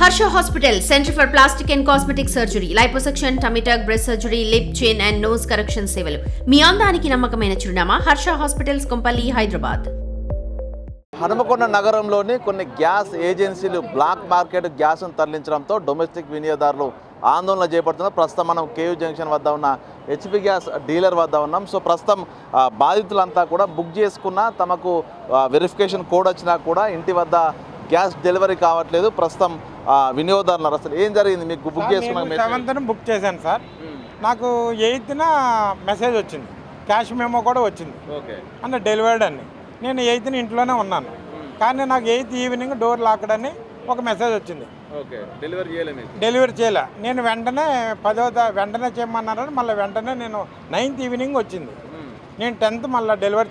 Harsha Hospital, Center for Plastic and Cosmetic Surgery, Liposuction, Tummy tuck, breast surgery, lip, chin and nose correction సేవలు. మీ అందానికి నమ్మకమైన చిరునామా Harsha hospitals Kompally, Hyderabad. Hanumakonda నగరంలోని కొన్ని gas ఏజెన్సీలు బ్లాక్ మార్కెట్ గ్యాస్ను తరలించడంతో డొమెస్టిక్ వినియోగదారులు ఆందోళన చేపడుతున్నారు. ప్రస్తుతం మనం కేయూ జంక్షన్ వద్ద ఉన్న హెచ్పి గ్యాస్ డీలర్ వద్ద ఉన్నాం. సో ప్రస్తుతం బాధితులంతా కూడా బుక్ చేసుకున్న తమకు వెరిఫికేషన్ కోడ్ వచ్చినా కూడా ఇంటి వద్ద గ్యాస్ డెలివరీ కావట్లేదు. ప్రస్తుతం వినియోగదారులు అసలు ఏం జరిగింది? మీకు బుక్ చేసుకున్నాను, 7th బుక్ చేశాను సార్. నాకు 8th మెసేజ్ వచ్చింది, క్యాష్ మెమో కూడా వచ్చింది. అంటే డెలివర్డ్ అని. నేను 8th ఇంట్లోనే ఉన్నాను, కానీ నాకు 8th ఈవినింగ్ డోర్ లాక్డ్ అని ఒక మెసేజ్ వచ్చింది. డెలివరీ చేయలే. నేను వెంటనే 10వ వెంటనే చేయమన్నారని మళ్ళీ వెంటనే నేను 9th ఈవినింగ్ వచ్చింది. నేను 10th మళ్ళీ డెలివరీ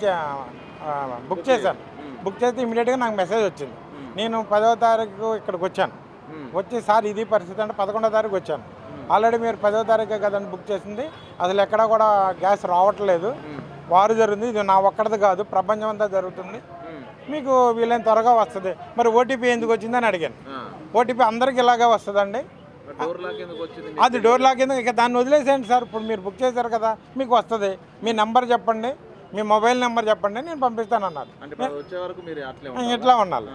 బుక్ చేశాను. బుక్ చేస్తే ఇమీడియట్గా నాకు మెసేజ్ వచ్చింది. నేను 10వ తారీఖు ఇక్కడికి వచ్చాను. వచ్చి సార్ ఇది పరిస్థితి అంటే 11వ తారీఖు వచ్చాను. ఆల్రెడీ మీరు 10వ తారీఖే కదండి బుక్ చేసింది, అసలు ఎక్కడ కూడా గ్యాస్ రావట్లేదు, వారు జరుగుతుంది, ఇది నా ఒక్కడిది కాదు, ప్రపంచం అంతా జరుగుతుంది, మీకు వీళ్ళని త్వరగా వస్తుంది, మరి ఓటీపీ ఎందుకు వచ్చిందని అడిగాను. ఓటీపీ అందరికి ఇలాగే వస్తుందండి. అది డోర్ లాక్ ఎందుకు, ఇక దాన్ని వదిలేసేయండి సార్, ఇప్పుడు మీరు బుక్ చేశారు కదా మీకు వస్తుంది, మీ నెంబర్ చెప్పండి, మీ మొబైల్ నెంబర్ చెప్పండి, నేను పంపిస్తాను అన్నారు. ఇట్లా ఉండాలి.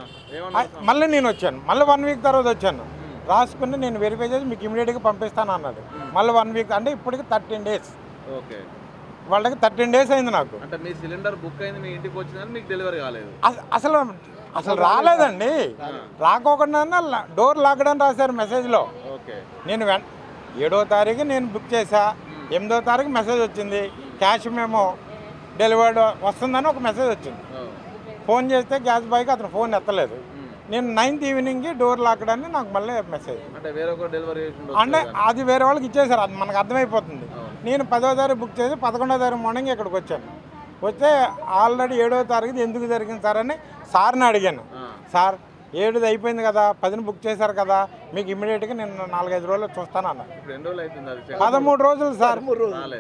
మళ్ళీ నేను వచ్చాను, మళ్ళీ 1 వీక్ తర్వాత వచ్చాను, రాసుకుని నేను వెరిఫై చేసి మీకు ఇమీడియట్గా పంపిస్తాను అన్నాడు. మళ్ళీ 1 వీక్ అంటే ఇప్పటికి 13 days. వాళ్ళకి 13 days అయింది. నాకు అంటే మీ సిలిండర్ బుక్ అయింది, మీ ఇంటికి వచ్చిందని మీకు డెలివరీ కాలేదు. అసలు రాలేదండి. రాకోకుండా డోర్ లాక్డ్ అని రాశారు మెసేజ్లో. నేను 7వ తారీఖు నేను బుక్ చేశా, 8వ తారీఖు మెసేజ్ వచ్చింది, క్యాష్ మేము డెలివర్డ్ వస్తుందని ఒక మెసేజ్ వచ్చింది. ఫోన్ చేస్తే గ్యాస్ బాయ్కి అతను ఫోన్ ఎత్తలేదు. నేను 9th ఈవినింగ్కి డోర్ లాక్డ్ అని నాకు మళ్ళీ మెసేజ్. అంటే అది వేరే వాళ్ళకి ఇచ్చేసారు, అది మనకు అర్థమైపోతుంది. నేను 10వ తారీఖు బుక్ చేసి 11వ తారీఖు మార్నింగ్ ఇక్కడికి వచ్చాను. వస్తే ఆల్రెడీ 7వ తారీఖు ఎందుకు జరిగింది సార్ అని సార్ని అడిగాను. సార్ 7ది అయిపోయింది కదా, 10ని బుక్ చేశారు కదా, మీకు ఇమీడియట్గా నేను 4-5 రోజులు చూస్తాను అన్నారు. 13 రోజులు సార్,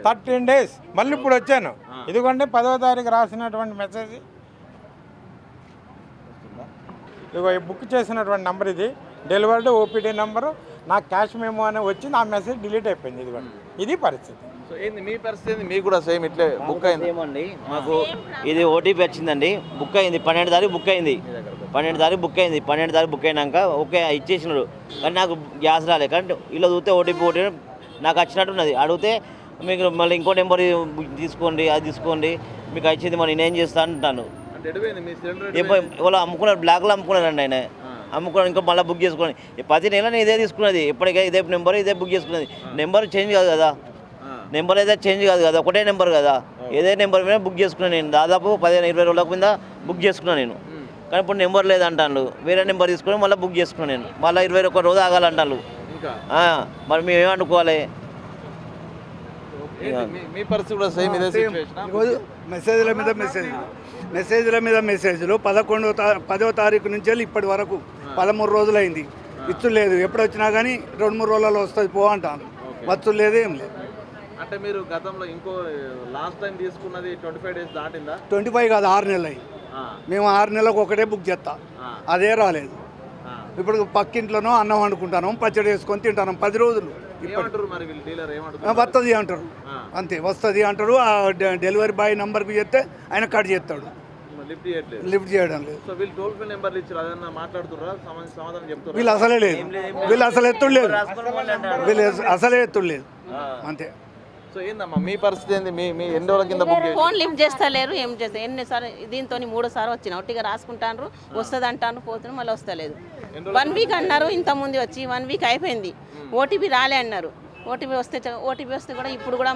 13 days. మళ్ళీ ఇప్పుడు వచ్చాను, ఇదిగోండి 10వ తారీఖు రాసినటువంటి మెసేజ్, ఇదిగో బుక్ చేసినటువంటి నెంబర్, ఇది డెలివర్డ్ ఓపీడీ నెంబరు, నాకు క్యాష్ మెమో అని వచ్చింది, ఆ మెసేజ్ డిలీట్ అయిపోయింది. ఇదిగోండి ఇది పరిస్థితి. సో ఏంది మీ పరిస్థితి? మీకు కూడా సేమ్ ఇట్లే బుక్ అయింది? ఏమండి, మాకు ఇది ఓటీపీ వచ్చిందండి, బుక్ అయింది 12 తారీఖు బుక్ అయింది. 12 తారీఖు బుక్ అయింది. 12 తారీఖు బుక్ అయినాక ఓకే ఇచ్చేసినాడు, కానీ నాకు గ్యాస్ రాలేదు. కానీ ఇలా చూస్తే ఓటీపీ నాకు వచ్చినట్టున్నది. అడిగితే మీకు మళ్ళీ ఇంకో నెంబర్ తీసుకోండి, అది తీసుకోండి, మీకు వచ్చింది మరి నేనేం చేస్తా అంటాను. ఇవాళ అమ్ముకున్నాడు, బ్లాక్లో అమ్ముకున్నాడండి ఆయన. అమ్ముకున్నాడు, ఇంకా మళ్ళీ బుక్ చేసుకోండి. 10 నెలలు ఇదే తీసుకున్నది, ఎప్పటికీ ఇదే నెంబర్, ఇదే బుక్ చేసుకున్నది. నెంబర్ చేంజ్ కాదు కదా, నెంబర్ అయితే చేంజ్ కాదు కదా, ఒకటే నెంబర్ కదా, ఏదే నెంబర్ మీద బుక్ చేసుకున్నాను నేను. దాదాపు 15-20 రోజుల మీద బుక్ చేసుకున్నాను నేను. కానీ ఇప్పుడు నెంబర్ లేదంటాను, వేరే నెంబర్ తీసుకుని మళ్ళీ బుక్ చేసుకున్నాను నేను. మళ్ళీ 21 రోజు ఆగాలంటాను. మరి మేము ఏమనుకోవాలి? మీ పరిస్థితి కూడా సేమ్ ఇదే సిచ్యువేషన్. మెసేజ్ల మీద మెసేజ్లు 10వ తారీఖు నుంచి వెళ్ళి ఇప్పటి వరకు 13 రోజులైంది, ఇచ్చులు లేదు. ఎప్పుడు వచ్చినా కానీ 2-3 రోజులలో వస్తుంది పో అంటాను, వచ్చులు లేదు, ఏం లేదు. అంటే మీరు గతంలో ఇంకో లాస్ట్ టైం తీసుకున్నది 25 days దాటిందా? 25 కాదు, 6 నెలలు అయ్యి. మేము 6 నెలలకు ఒకటే బుక్ చేస్తాం, అదే రాలేదు. ఇప్పుడు పక్కింట్లోనో అన్నం వండుకుంటాను, పచ్చడి వేసుకొని తింటాను 10 రోజులు. వస్తుంది అంటారు, అంతే వస్తుంది అంటారు. ఆ డెలివరీ బాయ్ నెంబర్కి చెప్తే ఆయన కట్ చేస్తాడు, లిఫ్ట్ చేయడం లేదు. వీళ్ళు అసలే లేదు, వీళ్ళు అసలు ఎత్తులేదు, వీళ్ళు అసలే ఎత్తులేదు, అంతే. సో ఏందమ్మా మీ పరిస్థితి ఏంది? మీ ఎన్ని రోజుల కింద బుక్ చేసి ఫోన్ లిఫ్ట్ చేస్తలేరు, ఏం చేస్తారు? ఎన్నిసార్లు దీంతో 3 సార్లు వచ్చిన, ఒట్టిగా రాసుకుంటాను, వస్తుంది అంటాను, పోతున్నా, మళ్ళీ వస్తలేదు. 1 వీక్ అన్నారు, ఇంత ముందు వచ్చి 1 వీక్ అయిపోయింది, ఓటీపీ రాలే అన్నారు. ఓటీపీ వస్తే కూడా ఇప్పుడు కూడా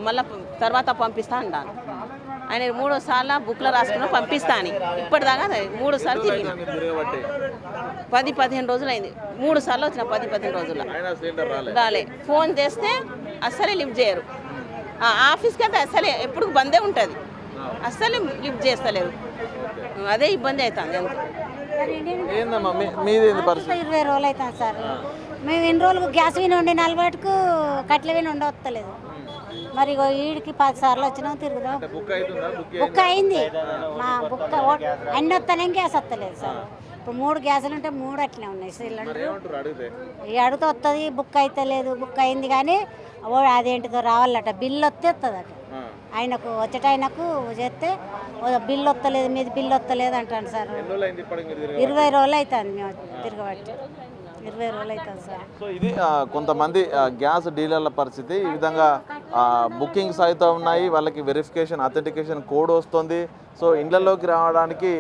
మళ్ళీ తర్వాత పంపిస్తా అంటాను. ఆయన 3 సార్లు బుక్లో రాసుకున్నా పంపిస్తా అని, ఇప్పటిదాకా 3 సార్లు తిరిగిన, 10-15 రోజులు అయింది. 3 సార్లు వచ్చిన 10-15 రోజుల్లో రాలే. ఫోన్ చేస్తే అస్సలే లిఫ్ట్ చేయరు. ఆఫీస్కి అయితే అస్సలే ఎప్పుడు బందే ఉంటుంది, అస్సలే లిఫ్ట్ చేస్తలేరు. అదే ఇబ్బంది అవుతుంది. అంతే. 20 రోజులు అవుతుంది సార్. మేము ఎన్ని రోజులు గ్యాస్ విని ఉండి 40కు కట్ల విని ఉండవస్తలేదు. మరి వీడికి 10 సార్లు వచ్చినాం, తిరుగుదాం. బుక్ అయింది, మా బుక్ అన్ని వస్తానే గ్యాస్ వస్తలేదు సార్. ఇప్పుడు 3 గ్యాసులు ఉంటే 3 అట్లే ఉన్నాయి సిలిండర్. ఏమంటారు అడిగితే? అడిగితే వస్తుంది, బుక్ అయితే లేదు, బుక్ అయింది కానీ అదేంటిదో రావాలట, బిల్లు వస్తే వస్తుందట. ఆయనకు వచ్చేటైనకు చేస్తే బిల్లు వస్తలేదు, మీది బిల్లు వస్తలేదు అంటాను సార్. 20 రోజులు అవుతుంది మేము తిరగబట్టి, 20 రోజులు అవుతుంది సార్. సో ఇది కొంతమంది గ్యాస్ డీలర్ల పరిస్థితి. ఈ విధంగా బుకింగ్స్ అయితే ఉన్నాయి, వాళ్ళకి వెరిఫికేషన్ అథెంటికేషన్ కోడ్ వస్తుంది. సో ఇళ్లలోకి రావడానికి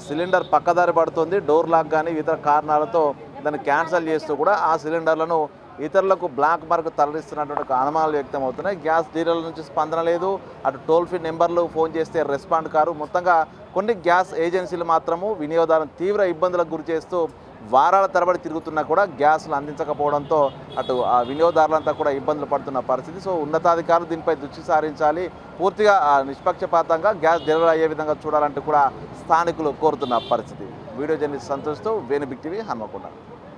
సిలిండర్ పక్కదారి పడుతుంది, డోర్ లాక్ కానీ ఇతర కారణాలతో దాన్ని క్యాన్సిల్ చేస్తూ కూడా ఆ సిలిండర్లను ఇతరులకు బ్లాక్ మార్క్ తరలిస్తున్నటువంటి అనుమానాలు వ్యక్తం అవుతున్నాయి. గ్యాస్ డీలర్ల నుంచి స్పందన లేదు, అటు టోల్ ఫ్రీ నెంబర్లు ఫోన్ చేస్తే రెస్పాండ్ కారు. మొత్తంగా కొన్ని గ్యాస్ ఏజెన్సీలు మాత్రము వినియోగదారులను తీవ్ర ఇబ్బందులకు గురి చేస్తూ వారాల తరబడి తిరుగుతున్నా కూడా గ్యాస్లు అందించకపోవడంతో అటు ఆ వినియోగదారులంతా కూడా ఇబ్బందులు పడుతున్న పరిస్థితి. సో ఉన్నతాధికారులు దీనిపై దృష్టి సారించాలి, పూర్తిగా నిష్పక్షపాతంగా గ్యాస్ డెలివరీ అయ్యే విధంగా చూడాలంటూ కూడా స్థానికులు కోరుతున్న పరిస్థితి. వీడియో జర్నలిస్ట్ సంతోష్తో వేణు బిగ్ టీవీ హన్మకొండ.